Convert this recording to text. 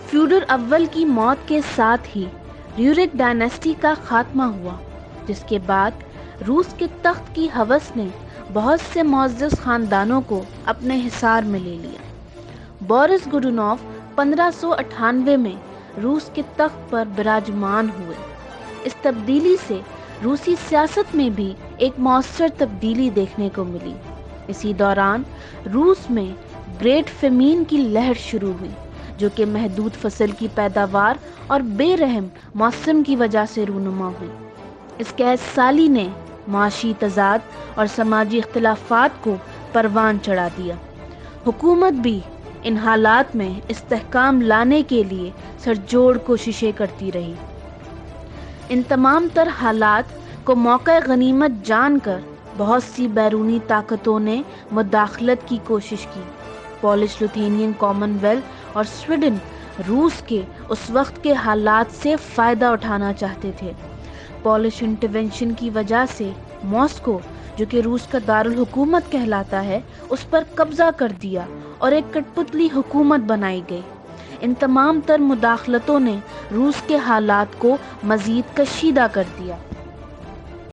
فیوڈر اول کی موت کے ساتھ ہی ریورک ڈائنیسٹی کا خاتمہ ہوا، جس کے بعد روس کے تخت کی ہوس نے بہت سے معزز خاندانوں کو اپنے حصار میں لے لیا۔ بورس گودونوف 1598 میں روس کے تخت پر براجمان ہوئے۔ اس تبدیلی سے روسی سیاست میں بھی ایک مؤثر تبدیلی دیکھنے کو ملی۔ اسی دوران روس میں گریٹ فیمین کی لہر شروع ہوئی، جو کہ محدود فصل کی پیداوار اور بے رحم موسم کی وجہ سے رونما ہوئی۔ اس قحط سالی نے معاشی تضاد اور سماجی اختلافات کو پروان چڑھا دیا۔ حکومت بھی ان حالات میں استحکام لانے کے لیے سرجوڑ کوششیں کرتی رہی۔ ان تمام تر حالات کو موقع غنیمت جان کر بہت سی بیرونی طاقتوں نے مداخلت کی کوشش کی۔ پولش لتھینین کامن ویلتھ اور سویڈن روس کے اس وقت کے حالات سے فائدہ اٹھانا چاہتے تھے۔ پولش انٹرونشن کی وجہ سے ماسکو، جو کہ روس کا دارالحکومت کہلاتا ہے، اس پر قبضہ کر دیا اور ایک کٹ پتلی حکومت بنائی گئی۔ ان تمام تر مداخلتوں نے روس کے حالات کو مزید کشیدہ کر دیا۔